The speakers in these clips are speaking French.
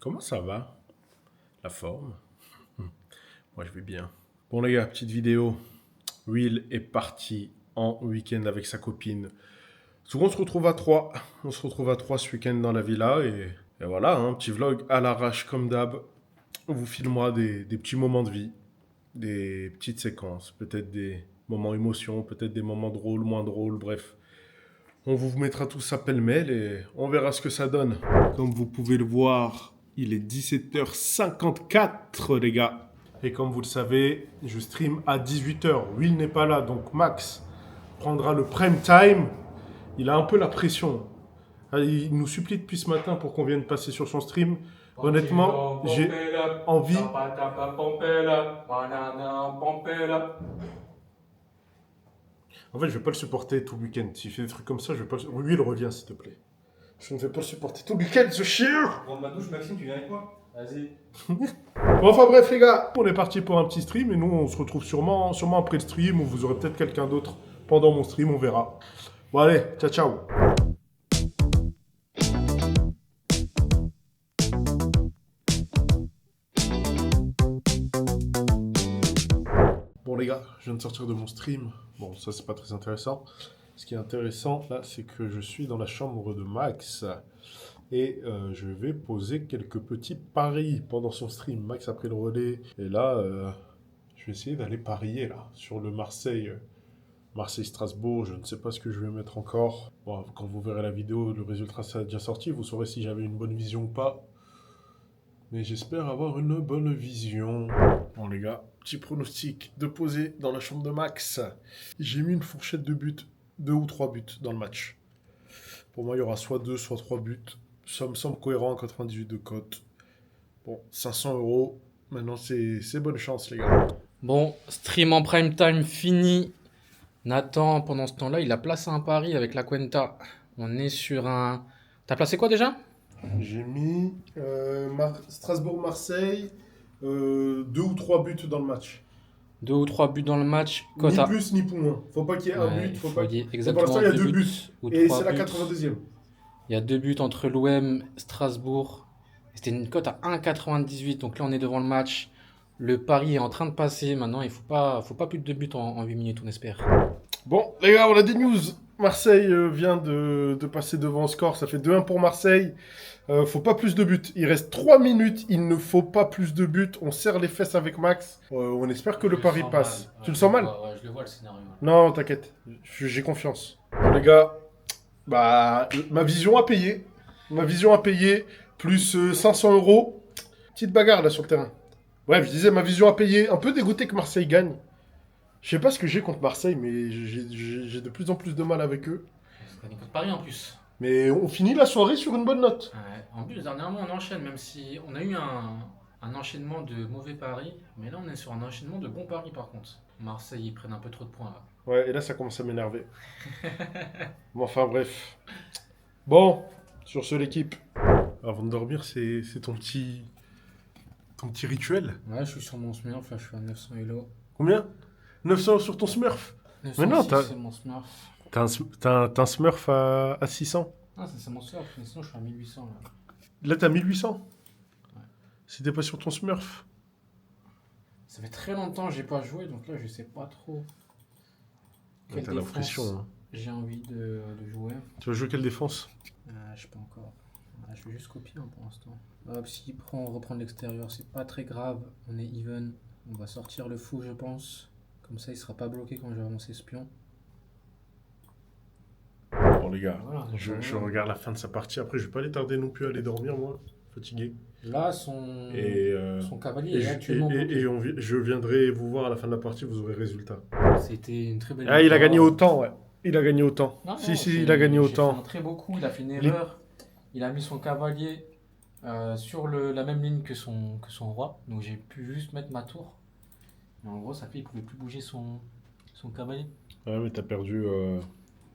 Comment ça va? La forme? Moi, je vais bien. Bon, les gars, petite vidéo. Will est parti en week-end avec sa copine. Souvent, on se retrouve à trois. On se retrouve à trois ce week-end dans la villa. Et voilà, un petit vlog à l'arrache comme d'hab. On vous filmera des petits moments de vie, des petites séquences, peut-être des moments émotions, peut-être des moments drôles, moins drôles, bref. On vous mettra tout ça pêle-mêle et on verra ce que ça donne. Comme vous pouvez le voir, il est 17h54, les gars. Et comme vous le savez, je stream à 18h. Will n'est pas là, donc Max prendra le prime time. Il a un peu la pression. Il nous supplie depuis ce matin pour qu'on vienne passer sur son stream. Honnêtement, j'ai envie. En fait, je vais pas le supporter tout le week-end. S'il fait des trucs comme ça, je vais pas le... Will, reviens, s'il te plaît. Je ne vais pas le supporter tout le week-end, ce chien. Prendre ma douche, Maxime, tu viens avec moi? Vas-y. Bon, enfin bref, les gars, on est parti pour un petit stream et nous, on se retrouve sûrement après le stream ou vous aurez peut-être quelqu'un d'autre pendant mon stream, on verra. Bon, allez, ciao, ciao. Bon, les gars, je viens de sortir de mon stream. Bon, ça, c'est pas très intéressant. Ce qui est intéressant, là, c'est que je suis dans la chambre de Max. Et je vais poser quelques petits paris pendant son stream. Max a pris le relais. Et là, je vais essayer d'aller parier là sur le Marseille. Marseille-Strasbourg, je ne sais pas ce que je vais mettre encore. Bon, quand vous verrez la vidéo, le résultat sera déjà sorti. Vous saurez si j'avais une bonne vision ou pas. Mais j'espère avoir une bonne vision. Bon les gars, petit pronostic de poser dans la chambre de Max. J'ai mis une fourchette de buts, 2 ou 3 buts dans le match. Pour moi, il y aura soit 2, soit 3 buts. Ça me semble cohérent, 98 de cote. Bon, 500 euros. Maintenant, c'est bonne chance, les gars. Bon, stream en prime time fini. Nathan, pendant ce temps-là, il a placé un pari avec la Cuenta. On est sur un... T'as placé quoi déjà? J'ai mis Strasbourg-Marseille, 2 ou 3 buts dans le match. 2 ou 3 buts dans le match. Ni Cote à... plus ni moins. Faut pas qu'il y ait un Ouais, but. Faut faut pas... dire Pour exactement l'instant, il y a 2 2 buts. ou Et 3 c'est la buts. 82e. Il y a 2 buts entre l'OM, Strasbourg. C'était une cote à 1,98. Donc là, on est devant le match. Le pari est en train de passer. Maintenant, il faut pas plus de 2 buts en 8 minutes, on espère. Bon, les gars, on a des news. Marseille vient de passer devant au score. Ça fait 2-1 pour Marseille. Faut pas plus de buts. Il reste 3 minutes. Il ne faut pas plus de buts. On serre les fesses avec Max. On espère que le pari passe. Ouais, Tu le sens mal? Ouais, je le vois le scénario. Non, t'inquiète. J'ai confiance. Bon, les gars, bah, ma vision a payé. Ma vision a payé. Plus 500 euros. Petite bagarre là sur le terrain. Bref, je disais, ma vision a payé. Un peu dégoûté que Marseille gagne. Je sais pas ce que j'ai contre Marseille, mais j'ai de plus en plus de mal avec eux. C'est une cote pari en plus. Mais on finit la soirée sur une bonne note. Ouais. En plus, dernièrement, on enchaîne, même si on a eu un enchaînement de mauvais paris, mais là, on est sur un enchaînement de bons paris par contre. Marseille, ils prennent un peu trop de points là. Ouais, et là, ça commence à m'énerver. Bon, enfin, bref. Bon, sur ce, l'équipe. Avant de dormir, c'est ton petit rituel. Ouais, je suis sur mon Smurf, là, je suis à 900 Elo. Combien? 900 sur ton Smurf. 906, Mais non, c'est mon Smurf. T'as un Smurf à 600. Ah, c'est mon Smurf, mais sinon, je suis à 1800 là. Là, t'as 1800. Ouais. C'était pas sur ton Smurf. Ça fait très longtemps que j'ai pas joué, donc là, je sais pas trop. Ouais, t'as l'impression. Hein. J'ai envie de jouer. Tu vas jouer quelle défense? Je sais pas encore. Ouais, je vais juste copier hein, pour l'instant. Hop, s'il prend, on reprend de l'extérieur, c'est pas très grave. On est even. On va sortir le fou, je pense. Comme ça, il sera pas bloqué quand je vais avancer ce pion. Bon, les gars, Voilà, je regarde la fin de sa partie. Après, je vais pas aller tarder non plus à aller dormir, moi. Fatigué. Là, son cavalier Et, est actuellement bloqué. je viendrai vous voir à la fin de la partie, vous aurez résultat. C'était une très belle Ah, il a victoire. gagné autant, ouais. Il a gagné autant. Non, Si, non, il a gagné j'ai fait un autant. très beau coup. Il a fait une erreur. Il a mis son cavalier sur la même ligne que son roi. Donc j'ai pu juste mettre ma tour. Mais en gros, ça fait qu'il pouvait plus bouger son cavalier. Ouais, mais t'as perdu.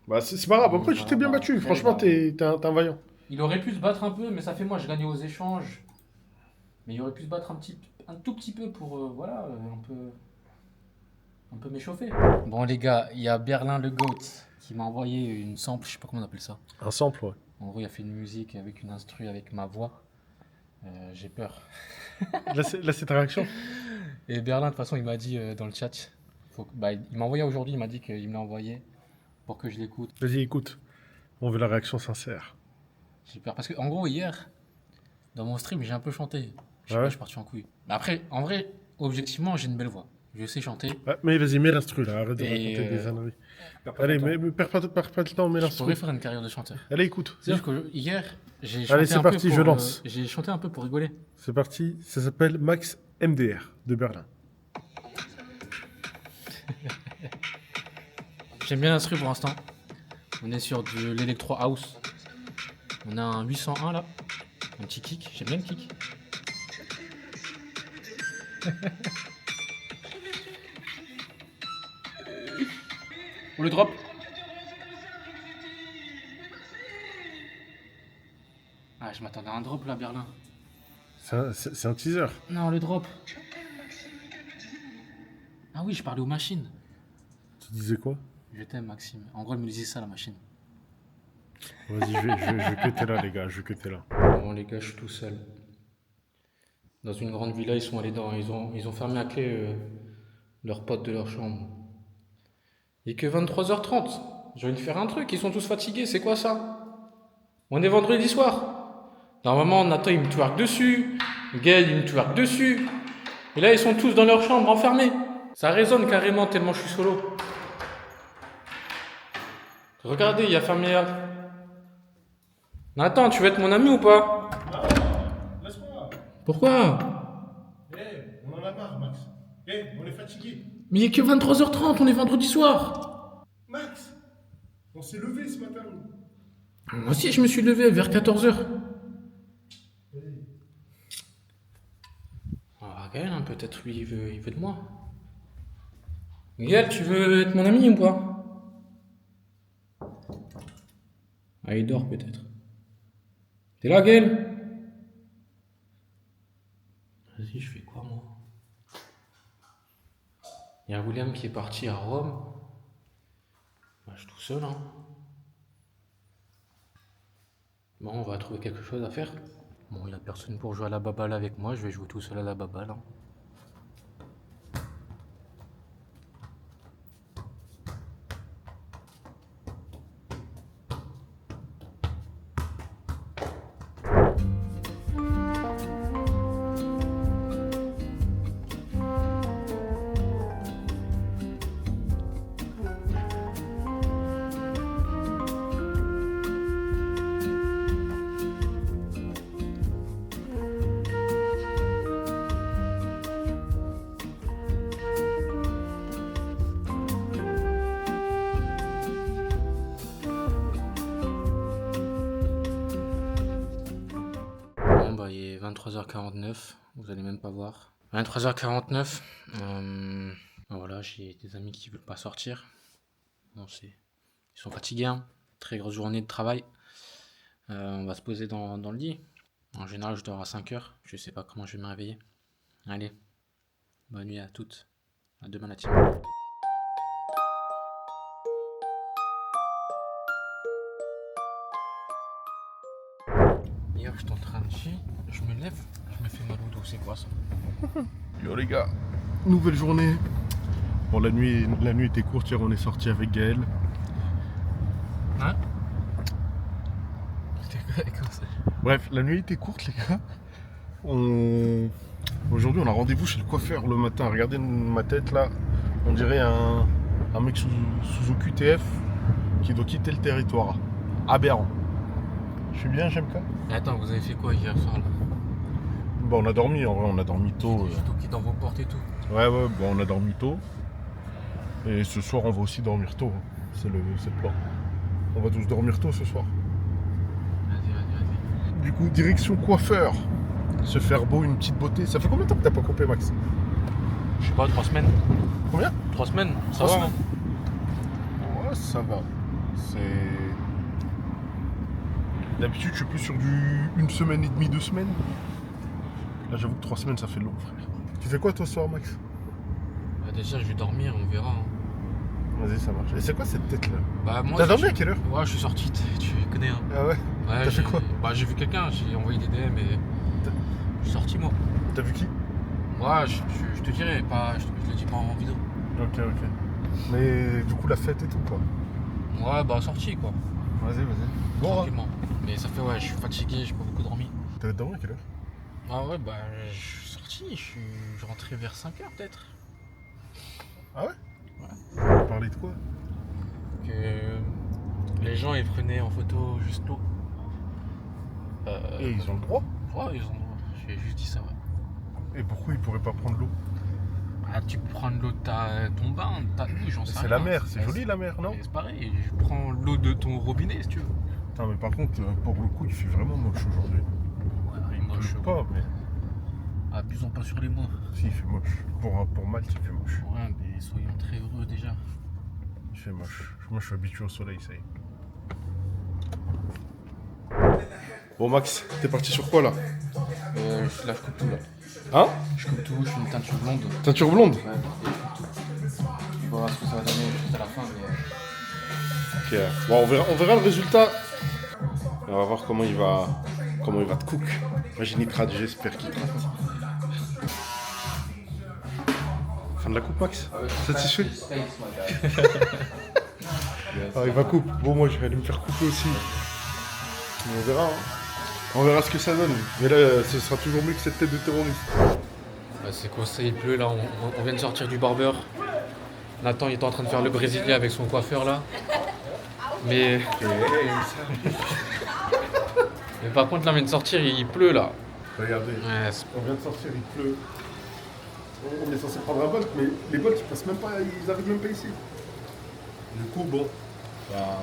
Bah, c'est pas grave. Après, tu t'es bien Bah, battu. après, Franchement, bah, t'es un vaillant. Il aurait pu se battre un peu, mais ça fait moi, je gagnais aux échanges. Mais il aurait pu se battre un tout petit peu pour, un peu m'échauffer. Bon les gars, il y a Berlin le Goat qui m'a envoyé une sample, je sais pas comment on appelle ça. Un sample, ouais. En gros, il a fait une musique avec une instru avec ma voix. J'ai peur. Là, c'est ta réaction? Et Berlin, de toute façon, il m'a dit dans le chat, il m'a envoyé aujourd'hui, il m'a dit qu'il me l'a envoyé pour que je l'écoute. Vas-y, écoute. On veut la réaction sincère. J'ai peur. Parce que, en gros, hier, dans mon stream, j'ai un peu chanté. Je sais Ouais. pas, je suis parti en couille. Mais après, en vrai, objectivement, j'ai une belle voix. Je sais chanter. Ah, mais vas-y, mets l'instru là, arrête de Et, raconter des âneries. Perds pas Allez, ton temps. mais perds pas le temps, mets Je l'instru. pourrais faire une carrière de chanteur. Allez, écoute. C'est juste que hier, j'ai chanté Allez, c'est un peu parti, pour, je lance. j'ai chanté un peu pour rigoler. C'est parti, ça s'appelle Max MDR de Berlin. J'aime bien l'instru pour l'instant. On est sur de l'électro house. On a un 801 là. Un petit kick. J'aime bien le kick. On le drop. Ah, je m'attendais à un drop là, Berlin. C'est un teaser. Non, le drop. Ah oui, je parlais aux machines. Tu disais quoi? Je t'aime, Maxime. En gros, elle me disait ça, la machine. Vas-y, je vais cutter là, les gars, je vais cutter là. Bon, les gars, je suis tout seul. Dans une grande villa, ils sont allés dans. Ils ont fermé à clé leurs potes de leur chambre. Il est que 23h30. J'ai envie de faire un truc, ils sont tous fatigués, c'est quoi ça? On est vendredi soir. Normalement, Nathan, il me twerk dessus. Gaël, il me twerk dessus. Et là, ils sont tous dans leur chambre, enfermés. Ça résonne carrément tellement je suis solo. Regardez, il y a Famille. Nathan, tu veux être mon ami ou pas? Laisse-moi. Pourquoi? On en a marre, Max. On est fatigué. Mais il est que 23h30, on est vendredi soir. Max, on s'est levé ce matin. Moi aussi, je me suis levé vers 14h. Ah, Gaël, hein, peut-être lui, il veut de moi. Gaël, tu veux être mon ami ou pas? Ah, il dort peut-être. T'es là, Gaël? Vas-y, je fais quoi, moi? Il y a William qui est parti à Rome. Moi, je suis tout seul, hein. Bon, on va trouver quelque chose à faire. Bon, il n'y a personne pour jouer à la baballe avec moi, je vais jouer tout seul à la baballe. Hein. Bon, bah, il est 23h49, vous allez même pas voir. 23h49, voilà, j'ai des amis qui veulent pas sortir. Bon, ils sont fatigués, hein. Très grosse journée de travail. On va se poser dans le lit. En général, je dors à 5h, je sais pas comment je vais me réveiller. Allez, bonne nuit à toutes. À demain la team. Hier, j'étais en train de chier, je me lève, je me fais mal au dos, c'est quoi ça? Yo les gars, nouvelle journée. Bon, la nuit était courte, hier on est sorti avec Gaël. Hein? Comment ça? Bref, la nuit était courte les gars. Aujourd'hui on a rendez-vous chez le coiffeur le matin. Regardez ma tête là, on dirait un mec sous OQTF qui doit quitter le territoire. Aberrant. Je suis bien, j'aime pas. Attends, vous avez fait quoi hier soir là? Bon, on a dormi, en vrai on a dormi tôt. Surtout qui dans vos portes et tout. Ouais, bon, on a dormi tôt. Et ce soir on va aussi dormir tôt. C'est le plan. On va tous dormir tôt ce soir. Vas-y. Du coup, direction coiffeur. Se faire beau, une petite beauté. Ça fait combien de temps que t'as pas coupé, Max? Je sais pas, 3 semaines. Combien? 3 semaines, ça 3 va. semaines. Ouais, ça va. C'est... D'habitude, je suis plus sur du 1 semaine et demie, 2 semaines. Là, j'avoue que 3 semaines, ça fait long, frère. Tu fais quoi, toi, ce soir, Max? Bah, déjà, je vais dormir, on verra. Hein. Vas-y, ça marche. Et c'est quoi cette tête-là? Bah, moi, T'as dormi à quelle heure? Ouais, je suis sorti, tu connais. Hein. Ah ouais? Ouais, T'as fait quoi? Bah, j'ai vu quelqu'un, j'ai envoyé des DM et. Je suis sorti moi. T'as vu qui? Ouais, je te dirais, pas, je le dis pas en vidéo. Ok. Mais du coup, la fête et tout, quoi. Ouais, bah sorti quoi. Vas-y. Bon, hein. Tranquillement. Mais ça fait, ouais, je suis fatigué, j'ai pas beaucoup dormi. T'as dormi à quelle heure? Ah ouais, bah je suis sorti, je suis rentré vers 5h peut-être. Ah ouais? Ouais. On parlait de quoi? Que les gens ils prenaient en photo juste l'eau. Et ils ont le droit? Ouais, ils ont. J'ai juste dit ça, ouais. Et pourquoi ils pourraient pas prendre l'eau? Ah, tu peux prendre l'eau de ton bain, de ta douche, j'en sais rien. C'est la mer, c'est joli la mer, non? C'est pareil, je prends l'eau de ton robinet si tu veux. Putain, mais par contre, pour le coup, il fait vraiment moche aujourd'hui. Ouais, il est moche. Pas, mais Abusons pas sur les mots. si, il fait moche. Pour Malte, il fait moche. Ouais, mais soyons très heureux déjà. Il fait moche. Moi, je suis habitué au soleil, ça y est. Bon, Max, t'es parti sur quoi là? Là, je coupe tout là. Hein? Je coupe tout, je fais une teinture blonde. Teinture blonde? Ouais, et je coupe tout. On verra ce que ça va donner juste à la fin, mais. Ok. Bon, on verra le résultat. Et on va voir comment il va te cook. Imagine, il trade, j'espère qu'il trade. Fin de la coupe, Max? Satisfait? Ah, il va couper. Bon, moi, je vais aller me faire couper aussi. Mais on verra. Hein. On verra ce que ça donne. Mais là, ce sera toujours mieux que cette tête de terroriste. Bah, c'est quoi ça, il pleut là, on vient de sortir du barbeur. Nathan il était en train de faire le brésilien avec son coiffeur là. Mais par contre là on vient de sortir, il pleut là. Regardez, Ouais, on vient de sortir, il pleut. On est censé prendre un Bolt, mais les Bolts ils passent même pas, ils arrivent même pas ici. Du coup, bon, bah,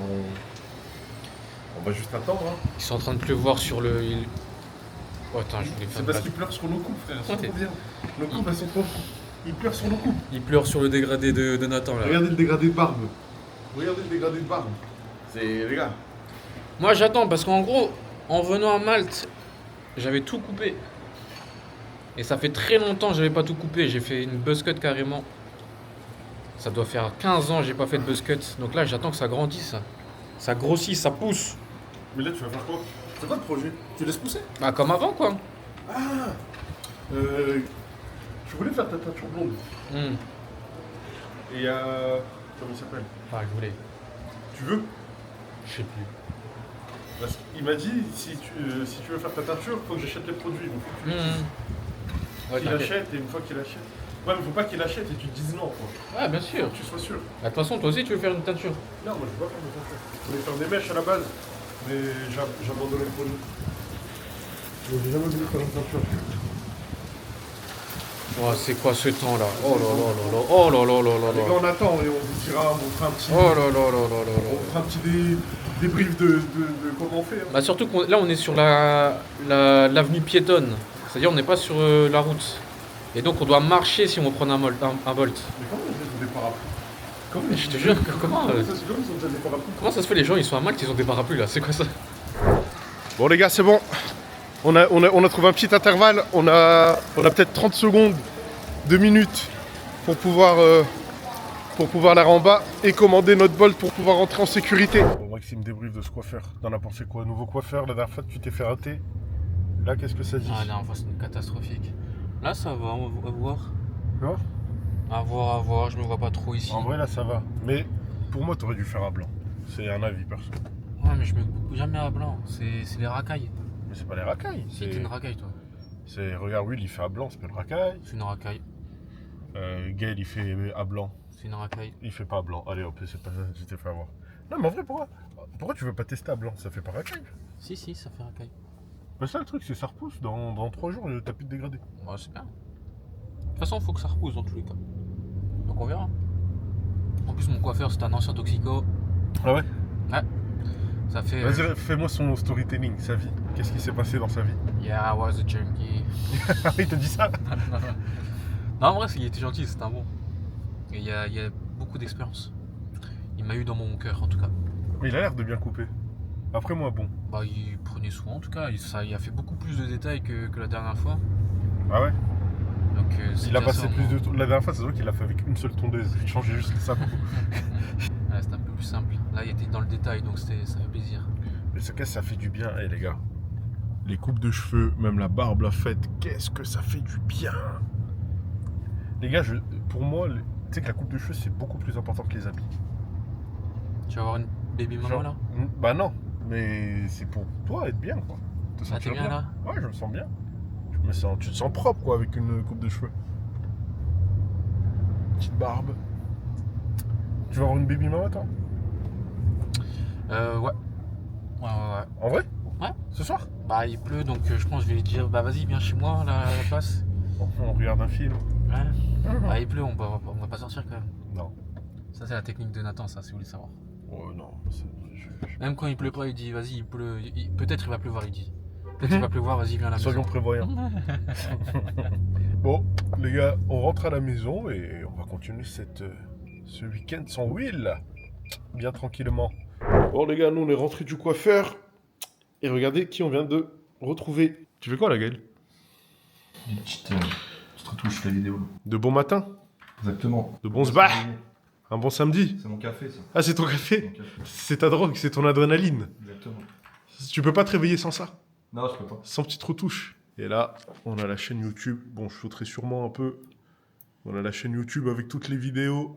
on va juste attendre. Hein. ils sont en train de pleuvoir sur le. Oh, attends, je voulais faire C'est une parce blague. qu'ils pleurent sur nos coupes, frère. C'est Ouais. trop bien. Nos coupes, elles sont trop. Ils pleurent sur nos coupes. Il pleure sur le dégradé de Nathan là. Regardez le dégradé de barbe. Regardez le dégradé de barbe. C'est, les gars. Moi j'attends parce qu'en gros, en venant à Malte, j'avais tout coupé. Et ça fait très longtemps que j'avais pas tout coupé. J'ai fait une buzz cut carrément. Ça doit faire 15 ans que j'ai pas fait de buzz cut. Donc là j'attends que ça grandisse. Ça grossit, ça pousse. Mais là, tu vas faire quoi? C'est quoi le projet? Tu laisses pousser? Bah comme avant quoi. Je voulais faire ta teinture blonde. Et comment il s'appelle? Ah, je voulais. Tu veux? Je sais plus. Parce qu'il m'a dit, si tu veux faire ta teinture, faut que j'achète les produits. Donc faut que tu Ouais, qu'il t'inquiète. achète, et une fois qu'il achète. Ouais, mais faut pas qu'il achète et tu te dises non, quoi. Ouais, bien sûr. Faut que tu sois sûr. Bah, de toute façon, toi aussi, tu veux faire une teinture. Non, moi je veux pas faire de teinture. Je voulais faire des mèches à la base, mais j'ai abandonné le projet. J'ai jamais voulu faire une teinture. Oh, c'est quoi ce temps là? Oh là là là là. Oh là là là là Les gars, là. on attend et on vous dira, on fera un petit, Oh là là là là là on là. fera un petit débrief de comment on fait. Hein. Bah, surtout que là, on est sur l'avenue piétonne. C'est-à-dire, on n'est pas sur la route. Et donc, on doit marcher si on veut prendre un Bolt. Mais comment ils ont des parapluies? Comment Je te jure, comment Comment ils ont déjà des parapluies? Comment ça se fait, les gens, ils sont à Malte, ils ont des parapluies là? C'est quoi ça? Bon les gars, c'est bon. On a trouvé un petit intervalle. On a peut-être 30 secondes, 2 minutes pour pouvoir aller en bas et commander notre Bolt pour pouvoir rentrer en sécurité. Bon Maxime, débrief de ce coiffeur. T'en as pensé quoi? Nouveau coiffeur, la dernière fois tu t'es fait rater. Là, qu'est-ce que ça dit? Ah, la dernière fois, c'était catastrophique. Là, ça va, on va voir. Tu vois? À voir, je me vois pas trop ici. En vrai, là, ça va. Mais pour moi, t'aurais dû faire à blanc. C'est un avis perso. Ouais, mais je me coupe jamais à blanc. C'est les racailles. Mais c'est pas les racailles. Si, t'es une racaille, toi. Regarde, Will, il fait à blanc, c'est pas le racaille. C'est une racaille. Gaël, il fait à blanc. C'est une racaille. Il fait pas à blanc. Allez, hop, c'est pas ça, je t'ai fait avoir. Non, mais en vrai, pourquoi tu veux pas tester à blanc? Ça fait pas racaille. Si, ça fait racaille. Mais ça, le truc, c'est que ça repousse. Dans 3 jours, t'as plus de dégradé. Ouais, c'est bien. De toute façon, faut que ça repousse dans tous les cas. Donc on verra. En plus, mon coiffeur, c'est un ancien toxico. Ah ouais? Ouais. Ça fait. Vas-y, fais-moi son storytelling, sa vie. Qu'est-ce qui s'est passé dans sa vie? Yeah, I was a junkie. Ah, il te dit ça? Non, en vrai, il était gentil, c'était un bon. Et il y a beaucoup d'expérience. Il m'a eu dans mon cœur, en tout cas. Mais il a l'air de bien couper. Après, moi, bon. Bah, il prenait soin, en tout cas. Il a fait beaucoup plus de détails que la dernière fois. Ah ouais? Donc, Il a passé plus de temps. La dernière fois, ça se voit qu'il a fait avec une seule tondeuse. Il changeait juste ça. Ouais, c'était un peu plus simple. Là, il était dans le détail, donc ça fait plaisir. Mais ce cas, ça fait du bien, les gars. les coupes de cheveux, même la barbe, la fête, qu'est-ce que ça fait du bien. Les gars, pour moi, tu sais que la coupe de cheveux, c'est beaucoup plus important que les habits. Tu vas avoir une baby maman Genre, là? Bah non, mais c'est pour toi être bien, quoi. Te Ah, t'es sentir bien là? Ouais, je me sens bien. Tu te sens propre, quoi, avec une coupe de cheveux. Petite barbe. Tu vas avoir une baby mama, toi? Ouais. Ouais. En vrai? Ouais. Ce soir? Bah, il pleut donc je pense que je vais lui dire, bah vas-y, viens chez moi là, à la place. On regarde un film. Ouais. Bah, il pleut, on va pas sortir quand même. Non. Ça, c'est la technique de Nathan, ça, si vous voulez savoir. Oh non, Même quand il pleut pas, il dit, vas-y, il pleut. Peut-être il va pleuvoir, il dit. Peut-être il va pleuvoir, vas-y, viens à la maison. Soyons prévoyants. Bon, les gars, on rentre à la maison et on va continuer ce week-end sans Will. Bien tranquillement. Bon, les gars, nous, on est rentrés du coiffeur. Et regardez qui on vient de retrouver. Tu fais quoi, la Gaëlle? Une petite retouche la vidéo. De bon matin? Exactement. De bon sbar? Un bon samedi? C'est mon café, ça. Ah, c'est ton café? Mon café. C'est ta drogue, c'est ton adrénaline. Exactement. Tu peux pas te réveiller sans ça? Non, je peux pas. Sans petite retouche. Et là, on a la chaîne YouTube. Bon, je sauterai sûrement un peu. On a la chaîne YouTube avec toutes les vidéos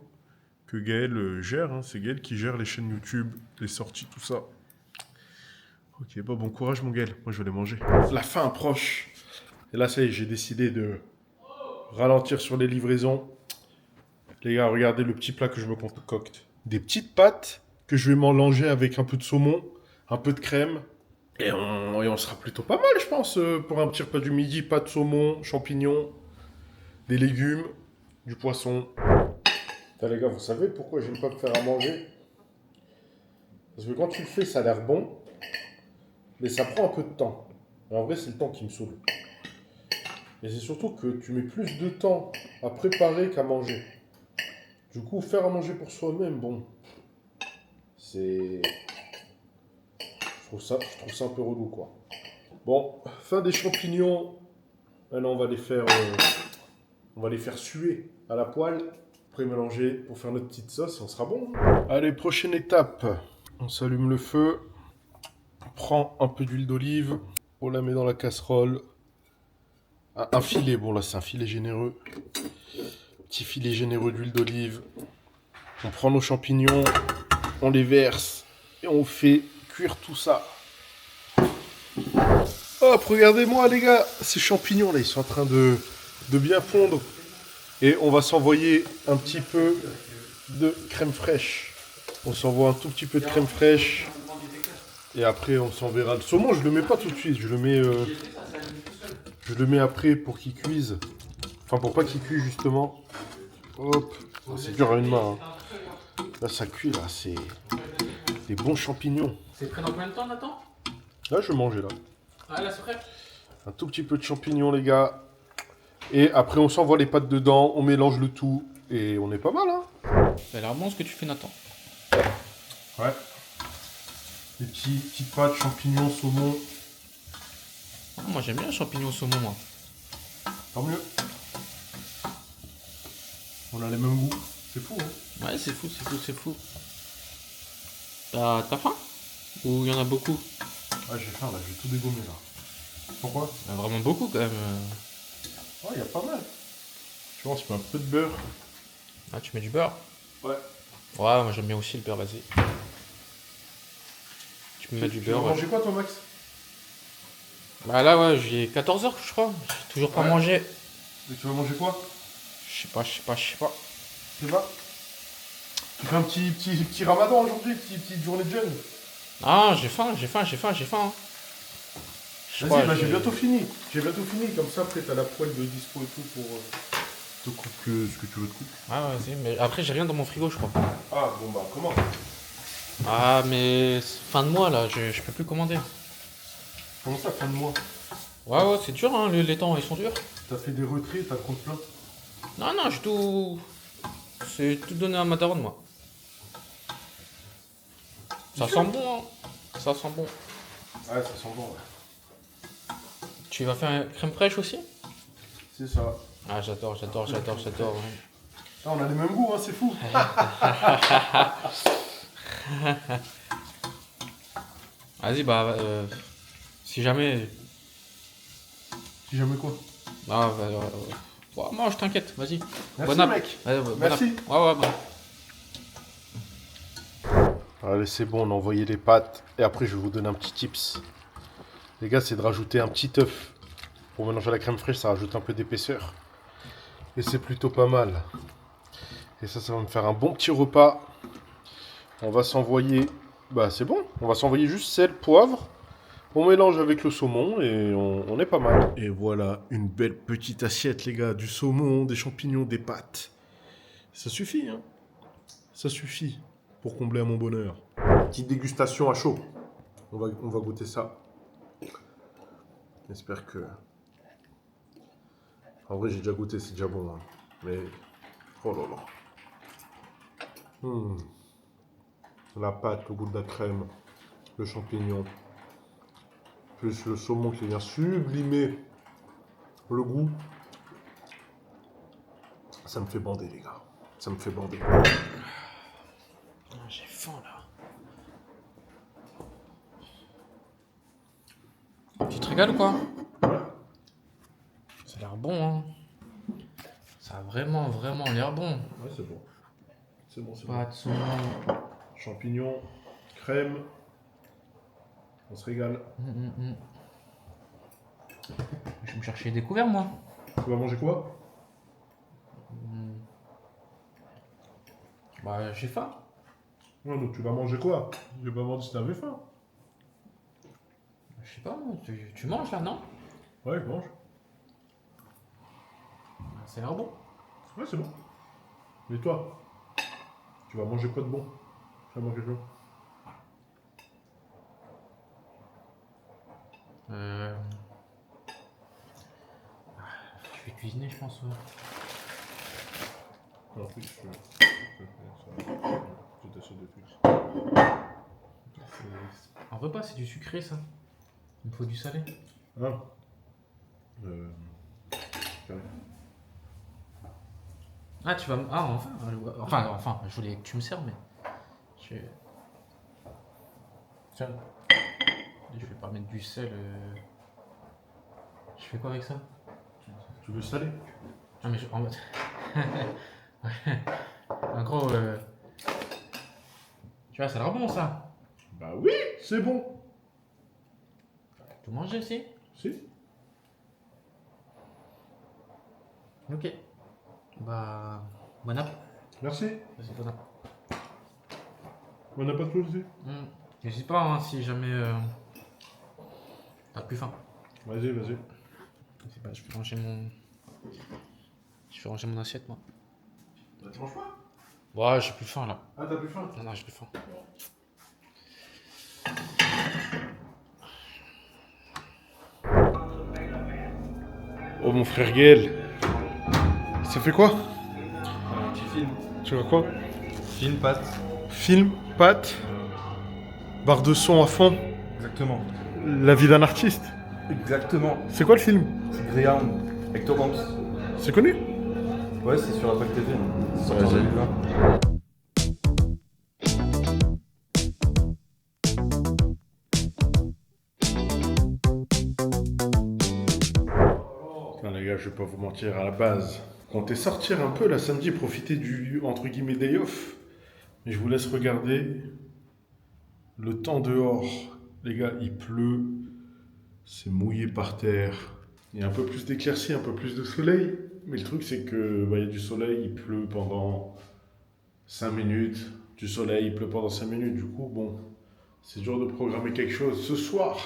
que Gaël gère. Hein. C'est Gaël qui gère les chaînes YouTube, les sorties, tout ça. Ok, bon courage, mon Gaël. Moi, je vais les manger. La fin approche. Et là, ça y est, j'ai décidé de ralentir sur les livraisons. Les gars, regardez le petit plat que je me concocte. Des petites pâtes que je vais mélanger avec un peu de saumon, un peu de crème. Et on sera plutôt pas mal, je pense, pour un petit repas du midi. Pâtes, saumon, champignons, des légumes, du poisson. Putain, les gars, vous savez pourquoi j'aime pas me faire à manger? Parce que quand tu le fais, ça a l'air bon, mais ça prend un peu de temps. Et en vrai, c'est le temps qui me saoule. Et c'est surtout que tu mets plus de temps à préparer qu'à manger. Du coup, faire à manger pour soi-même, bon, c'est... Je trouve ça un peu relou, quoi. Bon, fin des champignons. Maintenant, on va les faire suer à la poêle. Après mélanger pour faire notre petite sauce et on sera bon. Allez, prochaine étape. On s'allume le feu. On prend un peu d'huile d'olive. On la met dans la casserole. Un filet, bon là c'est un filet généreux. Petit filet généreux d'huile d'olive. On prend nos champignons. On les verse. Et on fait cuire tout ça. Hop, regardez-moi les gars. Ces champignons là, ils sont en train de bien fondre. Et on va s'envoyer un petit peu de crème fraîche. On s'envoie un tout petit peu de crème fraîche. Et après, on s'enverra le saumon. Je le mets pas tout de suite. Je le mets après pour qu'il cuise. Enfin, pour pas qu'il cuise justement. Hop. Oh, c'est dur à une main. Hein. Là, ça cuit. Là, c'est des bons champignons. C'est prêt dans combien de temps, Nathan? Là, je vais manger là. Ah, là, c'est prêt? Un tout petit peu de champignons, les gars. Et après, on s'envoie les pâtes dedans. On mélange le tout. Et on est pas mal, hein. Ça a l'air bon ce que tu fais, Nathan. Ouais. Des petites pâtes, champignons, saumon. Ah, moi, j'aime bien les champignons au saumon, moi. Tant mieux. On a les mêmes goûts. C'est fou, hein. Ouais, c'est fou, c'est fou, c'est fou. T'as faim? Ou il y en a beaucoup? Ouais, j'ai faim là, je vais tout dégommer là. Pourquoi? Il y en a vraiment beaucoup quand même. Ouais, il y a pas mal. Tu vois, on se met un peu de beurre. Ah, tu mets du beurre? Ouais. Ouais, moi j'aime bien aussi le beurre, vas-y. Tu peux mettre du Tu vas beurre. manger quoi toi, Max? Bah là, ouais, j'ai 14h, je crois. J'ai toujours pas Ouais. mangé. Et tu vas manger quoi? Je sais pas. Tu vas? Tu fais un petit ramadan aujourd'hui, petite journée de jeûne? Ah, j'ai faim. Je Vas-y, crois, bah j'ai bientôt fini. Comme ça, après, t'as la poêle de dispo et tout pour te couper ce que tu veux te couper. Ah, vas-y, mais après, j'ai rien dans mon frigo, je crois. Ah, bon bah, comment? Ah, mais fin de mois là, je peux plus commander. Comment ça, fin de mois? Ouais, c'est dur, hein, les temps, ils sont durs. T'as fait des retraits, t'as compte plein? Non, j'ai tout. C'est tout donné à ma daronne, moi. Ça sent bon, hein. Ça sent bon. Ouais, ça sent bon, ouais. Tu vas faire une crème fraîche aussi? C'est ça. Ah, j'adore. Ah, on a les mêmes goûts, hein, c'est fou. Vas-y, bah, si jamais Si jamais quoi. Ah, mange, t'inquiète, vas-y. Merci, Bon app. mec. Ouais, bon Merci. app. Ouais, bon. Allez, c'est bon, on a envoyé les pâtes. Et après, je vais vous donner un petit tips. Les gars, c'est de rajouter un petit œuf. Pour mélanger la crème fraîche, ça rajoute un peu d'épaisseur. Et c'est plutôt pas mal. Et ça va me faire un bon petit repas. On va s'envoyer... Bah, c'est bon. On va s'envoyer juste sel, poivre. On mélange avec le saumon et on est pas mal. Et voilà, une belle petite assiette, les gars. Du saumon, des champignons, des pâtes. Ça suffit, hein. Ça suffit pour combler à mon bonheur. Petite dégustation à chaud. On va goûter ça. J'espère que... En vrai, j'ai déjà goûté, c'est déjà bon. Hein. Mais... Oh là là. La pâte, le goût de la crème, le champignon. Plus le saumon qui vient sublimer le goût. Ça me fait bander, les gars. Ça me fait bander. J'ai faim, là. Tu te régales ou quoi? Ouais. Ça a l'air bon, hein. Ça a vraiment l'air bon. Ouais, c'est bon. C'est bon, c'est bon. Pâte, saumon. Champignons, crème. On se régale. Je vais me chercher des couverts, moi. Tu vas manger quoi? Bah, j'ai faim. Non, donc tu vas manger quoi? Je vais pas demander si t'avais faim. Je sais pas, tu manges là, non? Ouais, je mange. Ça a l'air bon. Ouais, c'est bon. Mais toi, tu vas manger quoi de bon? Tu vas manger quoi? Je vais cuisiner, je pense. Alors, oui, je t'assieds de fixe. Un repas, c'est du sucré, ça. Il me faut du salé. Hein? Ah, tu vas me... Ah, enfin, je voulais que tu me serves, mais... Tiens. Je vais pas mettre du sel... Je fais quoi avec ça? Tu veux salé? Ah, mais en mode... En gros, tu vois, ça a l'air bon, ça. Bah oui, c'est bon. Tu manges aussi? Si. Ok. Bah... Bon app. Merci. Vas-y, bon app. On n'a pas de choses aussi. N'hésite pas, hein, si jamais... T'as plus faim. Vas-y, vas-y. C'est pas, je vais ranger mon... Je vais ranger mon assiette, moi. Bah, tu manges pas? Ouais, j'ai plus faim, là. Ah, t'as plus faim? Non, j'ai plus faim. Oh, mon frère Gaël. Ça fait quoi? Tu filmes. Tu vois quoi? Film, pâte. Film, pâte, barre de son à fond, Exactement. la vie d'un artiste. Exactement. C'est quoi le film? C'est Greyhound. Avec Tom Hanks. C'est connu? Ouais, c'est sur Apple TV. C'est sorti en Vas-y. 2020. Non les gars, je vais pas vous mentir, à la base, comptez sortir un peu là samedi, profiter du entre guillemets day off. Mais je vous laisse regarder le temps dehors. Les gars, il pleut, c'est mouillé par terre. Il y a un peu plus d'éclaircies, un peu plus de soleil. Mais le truc c'est que bah, il y a du soleil, il pleut pendant 5 minutes. Du soleil, il pleut pendant 5 minutes. Du coup, bon, c'est dur de programmer quelque chose. Ce soir,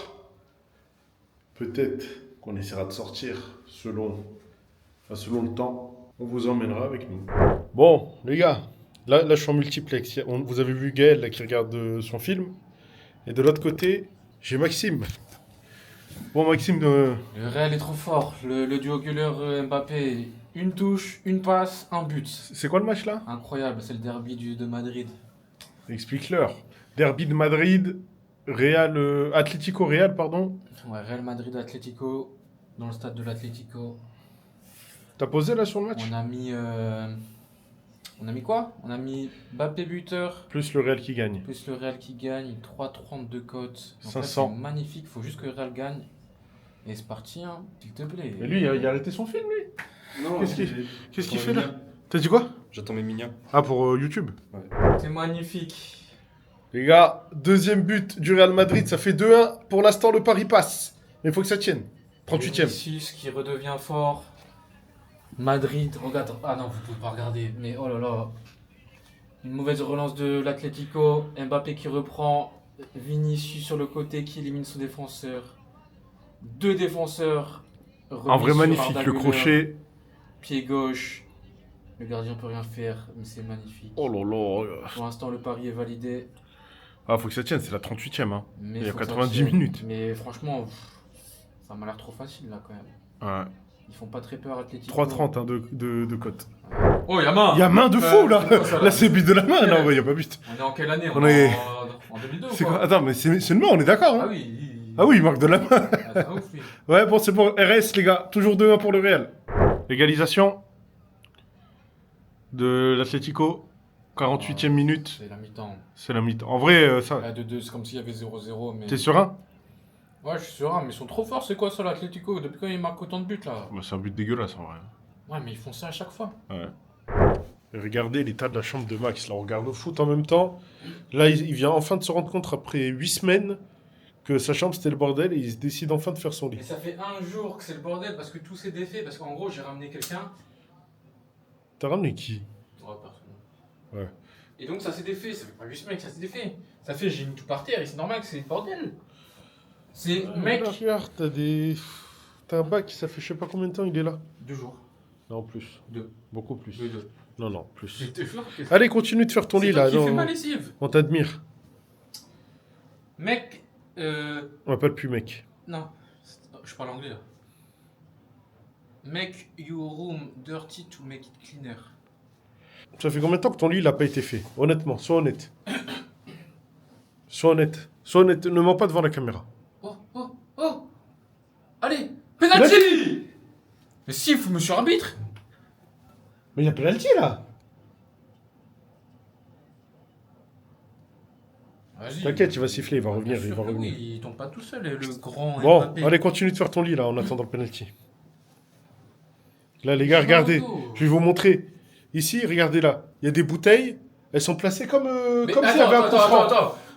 peut-être qu'on essaiera de sortir selon le temps. On vous emmènera avec nous. Bon, les gars, là je suis en multiplex. Vous avez vu Gaël là, qui regarde son film. Et de l'autre côté, j'ai Maxime. Bon, Maxime, Le Real est trop fort. Le duo Güler-Mbappé, une touche, une passe, un but. c'est quoi le match là? Incroyable, c'est le derby de Madrid. Explique-leur. Derby de Madrid, Atlético Real, pardon. Ouais, Real Madrid-Atlético, dans le stade de l'Atlético. T'as posé là sur le match? On a mis... On a mis quoi? On a mis Mbappé buteur, Plus le Real qui gagne. plus le Real qui gagne, 3,30 de cote. En fait, 500. c'est magnifique, faut juste que le Real gagne. Et c'est parti, hein, s'il te plaît. Mais lui, il a arrêté son film, lui. Non, Qu'est-ce qu'il fait là? T'as dit quoi? J'attends mes mignons. Ah, pour YouTube. C'est magnifique. Les gars, deuxième but du Real Madrid, ça fait 2-1. Pour l'instant, le pari passe. Mais il faut que ça tienne. 38e. Vinicius qui redevient fort. Madrid, regarde. Ah non, vous pouvez pas regarder. Mais oh là là. Une mauvaise relance de l'Atlético. Mbappé qui reprend. Vinicius sur le côté qui élimine son défenseur. Deux défenseurs. En vrai, remis sur magnifique. Arda Le Güler. crochet. Pied gauche. Le gardien peut rien faire, mais c'est magnifique. Oh là là. Pour l'instant, le pari est validé. Ah, faut que ça tienne. C'est la 38e. Hein. Mais Il y a faut que ça 90 tienne. minutes. Mais franchement, ça m'a l'air trop facile là quand même. Ouais. Ils font pas très peur, Atlético. 3,30 hein, de cote. Oh, y'a main. Il y a main de fou là. c'est quoi, ça, là Là, c'est but de la main. Non, il y a pas but. On est en quelle année On est- en 2002 ou C'est quoi quoi? Attends, mais c'est une main, on est d'accord. Ah Hein. oui. Ah oui, il marque de la main. Ah, c'est un ouf, lui. Ouais, bon, c'est bon. RS, les gars. Toujours 2-1 pour le Real. Égalisation de l'Atlético. 48e minute. C'est la mi-temps. C'est la mi-temps. En vrai, ça. La 2-2, c'est comme s'il y avait 0-0. Mais... T'es serein? Ouais, je suis serein, mais ils sont trop forts, c'est quoi ça, l'Atlético? Depuis quand ils marquent autant de buts là? Bah, c'est un but dégueulasse en vrai. Ouais, mais ils font ça à chaque fois. Ouais. Et regardez l'état de la chambre de Max. Là, on regarde le foot en même temps. Là, il vient enfin de se rendre compte, après 8 semaines, que sa chambre c'était le bordel et il se décide enfin de faire son lit. Et ça fait un jour que c'est le bordel parce que tout s'est défait. Parce qu'en gros, j'ai ramené quelqu'un. T'as ramené qui? Ouais, personne. Ouais. Et donc ça s'est défait. Ça fait pas 8 semaines que ça s'est défait. Ça fait, j'ai mis tout par terre et c'est normal que c'est le bordel. C'est mec. Là, regarde, t'as un bac, ça fait je sais pas combien de temps il est là. 2 jours. Non, plus. 2. Beaucoup plus. 2. Non, non, plus. Je te jure que Allez, continue de faire ton lit c'est toi là. qui fais Non, ma lessive. on t'admire. Mec, On m'appelle plus mec. non, je parle anglais là. Make your room dirty to make it cleaner. Ça fait combien de temps que ton lit il a pas été fait? Honnêtement, sois honnête. Sois honnête. Sois honnête, ne mens pas devant la caméra. Oh. Allez, penalty. Mais si, il faut monsieur arbitre. Mais il y a penalty là. Vas-y. T'inquiète, il va siffler, il va revenir, Bien il sûr va que revenir. Oui, il tombe pas tout seul, le grand Bon, Mbappé. allez, continue de faire ton lit là en attendant le penalty. Là, les gars, regardez. Je vais vous montrer. Ici, regardez là. Il y a des bouteilles. Elles sont placées comme Mais s'il y avait un coup franc.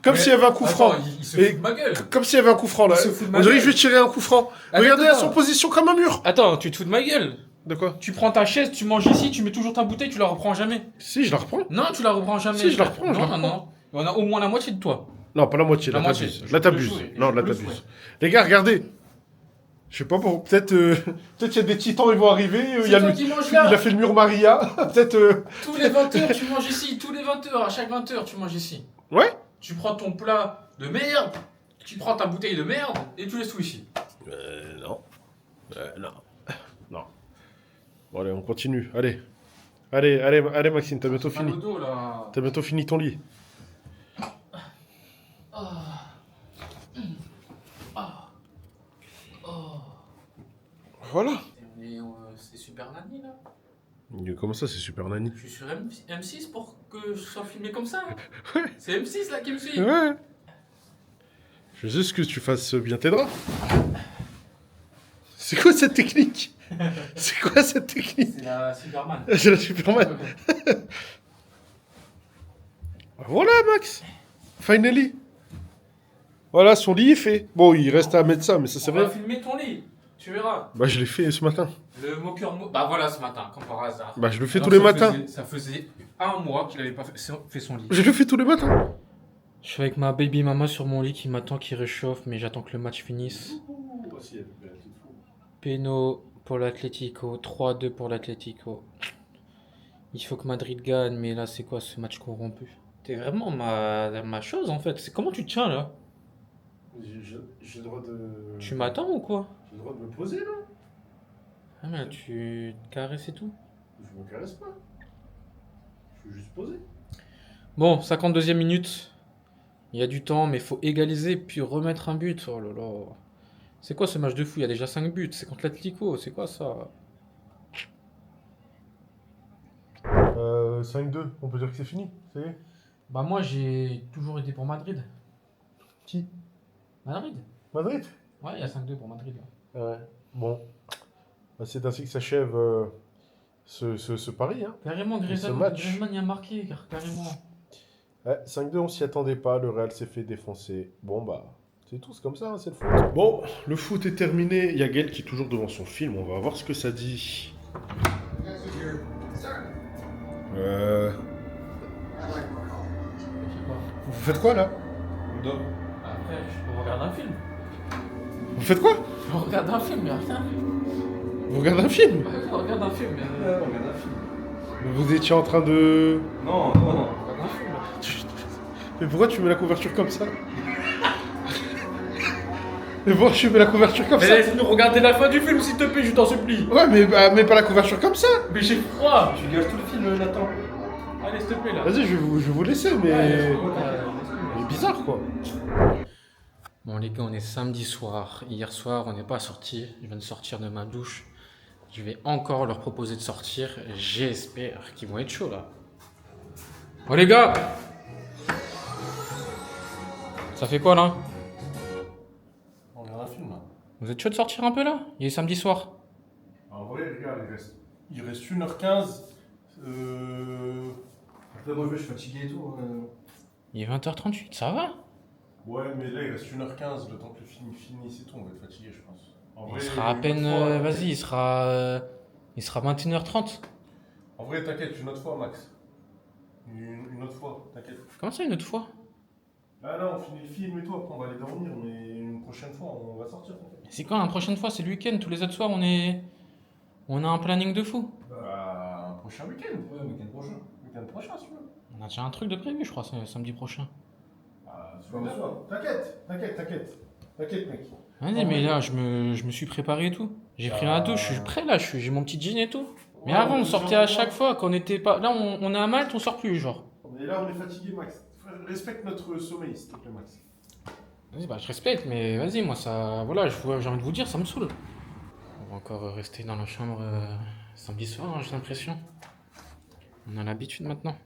Comme Mais s'il y avait un coup franc. Il se Et- fout de ma gueule. Comme s'il y avait un coup franc là. Il se fout de ma On dirait que gueule. je vais tirer un coup franc. Regardez, elles sont en position comme un mur. Attends, tu te fous de ma gueule. De quoi? Tu prends ta chaise, tu manges ici, tu mets toujours ta bouteille, tu la reprends jamais. Si, je la reprends. Non, tu la reprends jamais. Si, je la reprends, je la Non, non. On a au moins la moitié de toi. Non, pas la moitié, La là moitié. t'abuses. Je Là peux le t'abuses. jouer. Non, Je là peux le t'abuses. jouer. Les gars, regardez. Je sais pas, bon, peut-être il y a des titans, ils vont arriver. Il C'est y a toi le- qui manges il a là. fait le mur Maria. Peut-être. Tous les 20h, tu manges ici. Tous les 20h, à chaque 20h, tu manges ici. Ouais. Tu prends ton plat de merde, tu prends ta bouteille de merde et tu laisses tout ici. Non. Non. Non. Bon, allez, on continue. Allez. Allez, Maxime, t'as bientôt Mal fini. au dos, là. T'as bientôt fini ton lit. Voilà. Mais c'est Super Nanny là. Comment ça, c'est Super Nanny? Je suis sur M6 pour que je sois filmé comme ça. Ouais. C'est M6 là qui me suit. Ouais. Je veux juste que tu fasses bien tes draps. C'est quoi cette technique? C'est quoi cette technique? C'est la Superman. C'est la Superman. Voilà, Max. Finally. Voilà, son lit est fait. Bon, il reste à mettre ça, mais ça c'est On va vrai. filmer ton lit. Tu verras. Bah, je l'ai fait ce matin. Le moqueur. Bah voilà ce matin, comme par hasard. Bah, je le fais Alors, tous les ça matins. ça faisait un mois qu'il avait pas fait son lit. Je le fais tous les matins. Je suis avec ma baby mama sur mon lit qui m'attend, qui réchauffe, mais j'attends que le match finisse. Peno pour l'Atlético, 3-2 pour l'Atlético. Il faut que Madrid gagne, mais là c'est quoi ce match corrompu? T'es vraiment ma chose en fait. C'est comment tu te tiens là? J'ai le droit de. Tu m'attends ou quoi? J'ai le droit de me poser là. Ah mais là, tu te caresses et tout. Je me caresse pas. Je suis juste posé. Bon, 52e minute. Il y a du temps, mais il faut égaliser puis remettre un but. Oh là là. C'est quoi ce match de fou? Il y a déjà 5 buts. C'est contre l'Atlético. C'est quoi ça? 5-2, on peut dire que c'est fini. Ça y est. Bah moi j'ai toujours été pour Madrid. Qui? Madrid? Madrid? Ouais, il y a 5-2 pour Madrid. Là. Ouais. Bon. Bah, c'est ainsi que s'achève ce pari. Hein. Carrément, Griezmann y a marqué, carrément. Ouais, 5-2, on s'y attendait pas. Le Real s'est fait défoncer. Bon, bah, c'est tout, c'est comme ça, hein, c'est le foot. Bon, le foot est terminé. Il y a Gaël qui est toujours devant son film. On va voir ce que ça dit. Vous faites quoi là? Après, je regarde un film. Vous faites quoi? Je regarde un film, mais rien. Vous regardez un film? Ouais, je regarde un film, mais on regarde un film. Vous étiez en train de... Non. je regarde un film. Mais pourquoi tu mets la couverture comme ça? Mais pourquoi tu mets la couverture comme ça? Laisse-nous regarder la fin du film, s'il te plaît, je t'en supplie. Ouais, mais pas la couverture comme ça. Mais j'ai froid. Tu gâches tout le film, Nathan. Allez, s'il te plaît, là. Vas-y, je vais vous laisser, mais... Mais bizarre, quoi. Bon, les gars, on est samedi soir. Hier soir, on n'est pas sorti. Je viens de sortir de ma douche. Je vais encore leur proposer de sortir. J'espère qu'ils vont être chauds, là. Oh, les gars! Ça fait quoi, là? On regarde un film, là. Vous êtes chaud de sortir un peu, là? Il est samedi soir. En vrai, regarde, il reste 1h15. Après, moi, je suis fatigué et tout. Il est 20h38, ça va? Ouais, mais là, il reste 1h15. Le temps que le film finisse et tout, on va être fatigué, je pense. En Il vrai, sera à peine... vas-y, il sera 21h30. En vrai, t'inquiète, une autre fois, Max. Une autre fois, t'inquiète. Comment ça, une autre fois? Ah là, on finit le film et tout, après on va aller dormir, mais une prochaine fois, on va sortir. C'est quand la prochaine fois? C'est le week-end. Tous les autres soirs, on a un planning de fou. Bah, un prochain week-end. Ouais, week-end prochain. Week-end prochain, si tu veux. On a déjà un truc de prévu, je crois, samedi prochain. Ah, T'inquiète, mec. Vas-y, mais là, je me suis préparé et tout. J'ai pris la douche, je suis prêt là, j'ai mon petit jean et tout. Mais Ouais, avant, on mais sortait à chaque fois, quand on était pas. Là, on est à Malte, on sort plus, genre. Mais là, on est fatigué, Max. Respecte notre sommeil, s'il te plaît, Max. Vas-y, bah, je respecte, mais vas-y, moi, ça. Voilà, j'ai envie de vous dire, ça me saoule. On va encore rester dans la chambre samedi soir, hein, j'ai l'impression. On a l'habitude maintenant.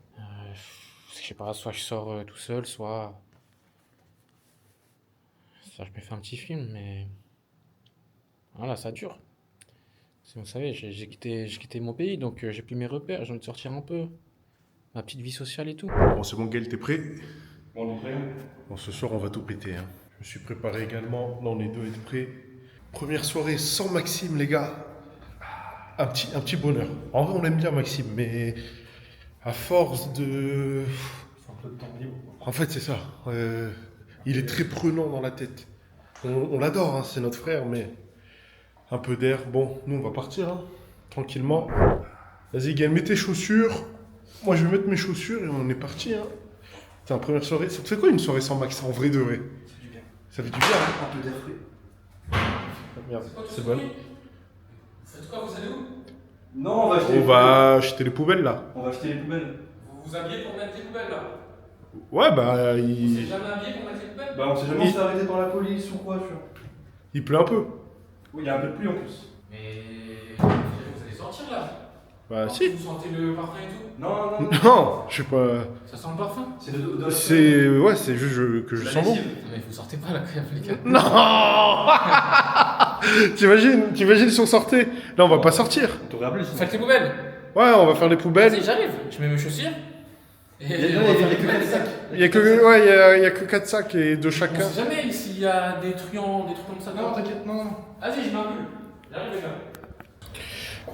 Je sais pas, soit je sors tout seul, soit je me fais un petit film, mais voilà, ça dure. Vous savez, j'ai quitté mon pays, donc j'ai plus mes repères, j'ai envie de sortir un peu. Ma petite vie sociale et tout. Bon, c'est bon, Gaël, t'es prêt? On est prêt. Bon, ce soir, on va tout péter. Hein. Je me suis préparé également. Là, on est deux à être prêts. Première soirée sans Maxime, les gars. Un petit bonheur. En vrai, on aime bien Maxime, mais à force de... C'est un peu de temps libre. En fait, c'est ça. Il est très prenant dans la tête. On l'adore, hein, c'est notre frère, mais un peu d'air. Bon, nous, on va partir, hein, tranquillement. Vas-y, Gaël, mets tes chaussures. Moi, je vais mettre mes chaussures et on est parti. Hein. C'est la première soirée. Ça te fait quoi une soirée sans Max, en vrai de vrai? C'est du bien. Ça fait du bien, hein. Un peu d'air frais. Ah, merde, c'est bon. Vous faites quoi? Vous allez où? Non, on va acheter On va acheter les poubelles, là. On va acheter les poubelles. Vous vous habillez pour mettre les poubelles là? Ouais, bah, Vous il... êtes jamais habillé pour mettre les poubelles? Bah, on sait jamais si c'est arrêté par la police ou quoi, tu vois. il pleut un peu. Oui, il y a un peu de pluie en plus. Mais vous allez sortir là? Bah, si. Vous sentez le parfum et tout? Non. Non, je sais pas. Ça sent le parfum? C'est de C'est... Ouais, c'est juste que je la sens bon. lessive. Mais vous sortez pas là quand même, les gars. Non. T'imagines si on sortait? Là, on va pas sortir. T'aurais appelé Vous ça. faites les poubelles? Ouais, on va faire les Vas-y, poubelles. j'arrive. Je mets mes chaussures. Et Il y a que 4 sacs. Il y a que 4 sacs et de On chacun. sait jamais s'il y a des truands, des trucs comme ça. Non, t'inquiète, non. Vas-y, je mets un pull. J'arrive, les gars.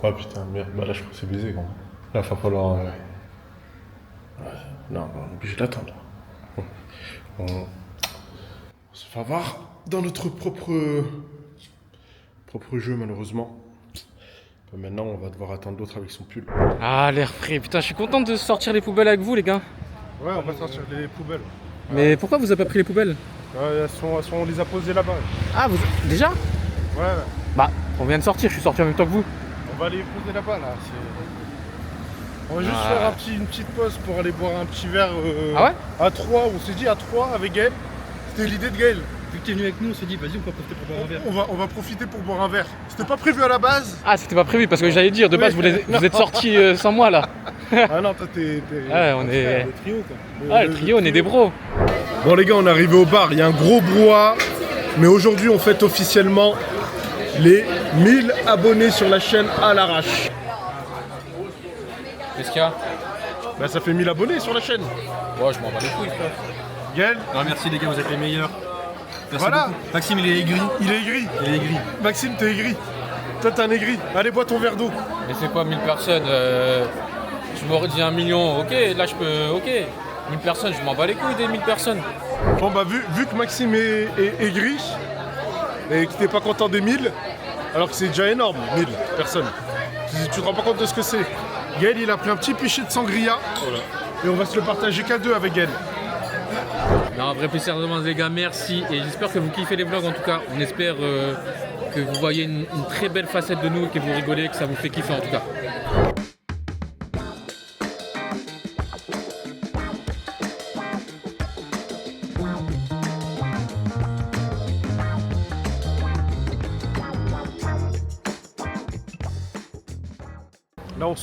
Oh putain, merde. Bah là, je crois que c'est baisé, quoi. Là, va falloir... Non, on est obligé d'attendre. On se fait avoir dans notre propre jeu, malheureusement. Maintenant, on va devoir attendre l'autre avec son pull. Ah, l'air frais. Putain, je suis content de sortir les poubelles avec vous, les gars. Ouais, on va sortir les poubelles. Mais pourquoi vous avez pas pris les poubelles? On les a posées là-bas. Ah, déjà? Ouais, Bah, on vient de sortir, je suis sorti en même temps que vous. on va les poser là-bas, là. On va juste faire une petite pause pour aller boire un petit verre Ah ouais? à 3. On s'est dit à 3 avec Gaël. C'était l'idée de Gaël. Vu que t'es venu avec nous, on s'est dit, vas-y, on peut profiter pour boire un verre. On va profiter pour boire un verre. C'était pas prévu à la base. Ah, c'était pas prévu parce que j'allais dire, de base, vous êtes sortis sans moi là. Ah non, toi t'es... Ouais, on est. Le trio, quoi. Ah, le trio, on est des bros. Bon les gars, on est arrivé au bar, il y a un gros brouhaha. Mais aujourd'hui, on fête officiellement les 1000 abonnés sur la chaîne à l'arrache. Qu'est-ce qu'il y a? Bah ça fait 1000 abonnés sur la chaîne. Ouais, je m'en bats les couilles, frère. Gaël, Non, merci les gars, vous êtes les meilleurs. Merci voilà. beaucoup. Maxime, il est aigri. Il est aigri. Il est aigri. Maxime, t'es aigri. Toi, t'es un aigri. Allez, bois ton verre d'eau. Mais c'est quoi 1000 personnes Je m'aurais dit 1 million, ok, là je peux, ok. 1000 personnes, je m'en bats les couilles des 1000 personnes. Bon, bah, vu que Maxime est aigri et que t'es pas content des 1000, alors que c'est déjà énorme, 1000 personnes. Tu te rends pas compte de ce que c'est. Gaël, il a pris un petit pichet de sangria. Voilà. Et on va se le partager qu'à deux avec Gaël. Non, vrai plus sérieusement les gars, merci. Et j'espère que vous kiffez les vlogs en tout cas. On espère que vous voyez une très belle facette de nous, que vous rigolez, que ça vous fait kiffer en tout cas. Là, on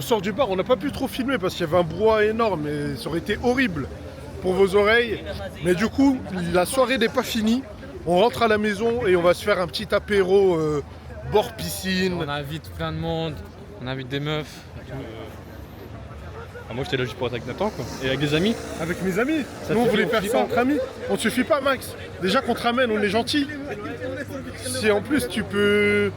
sort du bar. On n'a pas pu trop filmer parce qu'il y avait un brouhaha énorme et ça aurait été horrible pour vos oreilles. Mais du coup, la soirée n'est pas finie. On rentre à la maison et on va se faire un petit apéro bord piscine. On invite plein de monde, on invite des meufs. Ah, moi, j'étais là juste pour être avec Nathan, quoi. Et avec des amis. Avec mes amis. Ça Nous, on suffit, voulait on faire suffit ça pas. entre amis. On ne suffit pas, Max. Déjà qu'on te ramène, on est gentil. Si en plus tu peux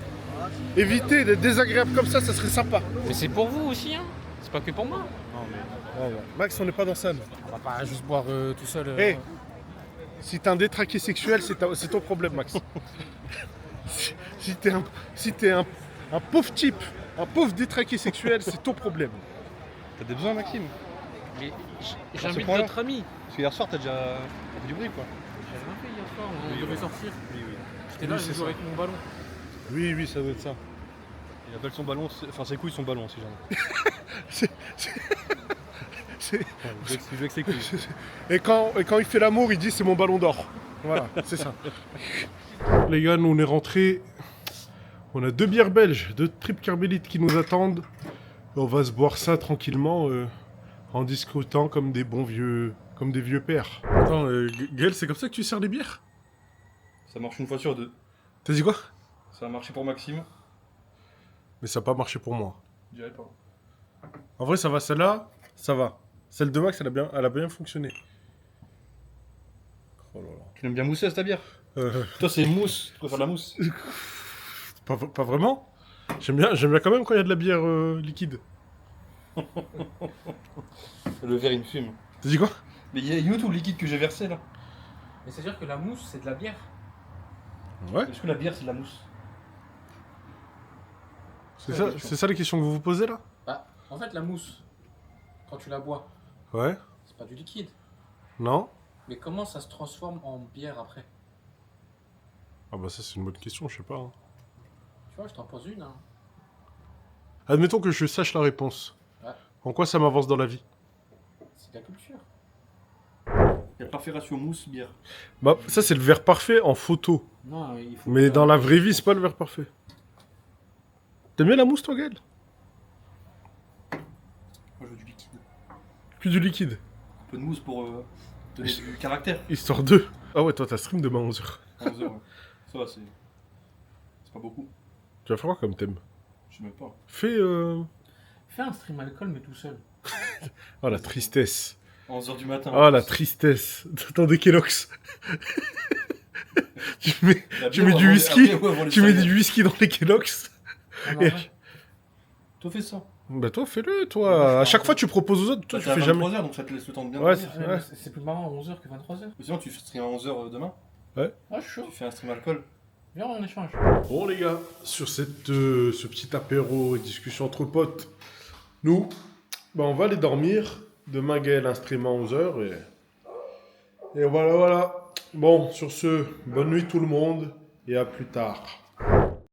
éviter d'être désagréable comme ça serait sympa. Mais c'est pour vous aussi, hein. C'est pas que pour moi. Max, on n'est pas dans ça. Là. On va pas juste boire tout seul. Hey, si t'es un détraqué sexuel, c'est ton problème, Max. si t'es un pauvre type, un pauvre détraqué sexuel, c'est ton problème. T'as des besoins, Maxime? Mais ce j'invite point-là. d'autres amis. Parce qu'hier soir, t'as déjà fait du bruit, quoi. J'ai rien fait hier soir, on Oui, devait ouais. sortir. Oui, oui. J'étais là, Oui, j'ai c'est joué avec mon ballon. Oui, ça doit être ça. Il appelle son ballon, enfin ses couilles son ballon, si jamais. C'est- Ouais, il joue avec ses couilles. Et quand il fait l'amour, il dit c'est mon ballon d'or. Voilà, c'est ça. Les gars, nous on est rentrés. On a 2 bières belges, 2 tripes carmélites qui nous attendent. On va se boire ça tranquillement en discutant comme des vieux pères. Attends, Gaël, c'est comme ça que tu sers les bières? Ça marche une fois sur deux. T'as dit quoi? Ça a marché pour Maxime. Mais ça n'a pas marché pour moi. Je dirais pas. En vrai, ça va, celle-là, ça va. Celle de Max, elle a bien fonctionné. Oh là là. Tu l'aimes bien mousseuse ta bière? Toi, c'est mousse. Tu préfères la mousse? Pas vraiment. J'aime bien quand même quand il y a de la bière liquide. Le verre, il me fume. T'as dit quoi? Mais il y a tout le liquide que j'ai versé là. Mais c'est-à-dire que la mousse, c'est de la bière. Ouais. Est-ce que la bière, c'est de la mousse? C'est ça les questions que vous vous posez là? Bah, en fait, la mousse, quand tu la bois, Ouais. c'est pas du liquide. Non? Mais comment ça se transforme en bière après? Ah bah ça c'est une bonne question, je sais pas. Hein. Tu vois, je t'en pose une. Hein. Admettons que je sache la réponse. Ouais. En quoi ça m'avance dans la vie? C'est de la culture. Il y a le parfait ratio mousse-bière. Bah ça c'est le verre parfait en photo. Non, il faut. Mais dans la vraie vie c'est pas le verre parfait. T'aimes bien la mousse toi Gaël? Moi, je veux du liquide. Que du liquide. Un peu de mousse pour donner du caractère. Histoire de... Ah ouais toi t'as stream demain à 11h. 11 heures, ouais. Ça va, c'est pas beaucoup. Tu vas faire quoi comme thème? Je sais même pas. Fais... Fais un stream alcool, mais tout seul. Oh la tristesse. 11h du matin. Oh la tristesse. T'attends des Kellogg's. tu mets du whisky. Tu mets du whisky dans les Kellogg's. Ah, non, Et- ouais. Toi, fais ça. Bah toi fais-le Moi, toi. je À fais chaque un fois peu. tu proposes aux autres, toi Bah, tu t'es à fais jamais. 23h, donc ça te laisse le temps de bien Ouais, dormir. Ouais, mais c'est plus marrant à 11h que 23h. Mais sinon, tu stream à 11h demain. Ouais, je suis chaud. Tu fais un stream alcool. Viens, on échange. Bon les gars, sur ce petit apéro et discussion entre potes, nous, bah, on va aller dormir. Demain Gaël instrument à 11h et voilà. Bon, sur ce, bonne nuit tout le monde et à plus tard.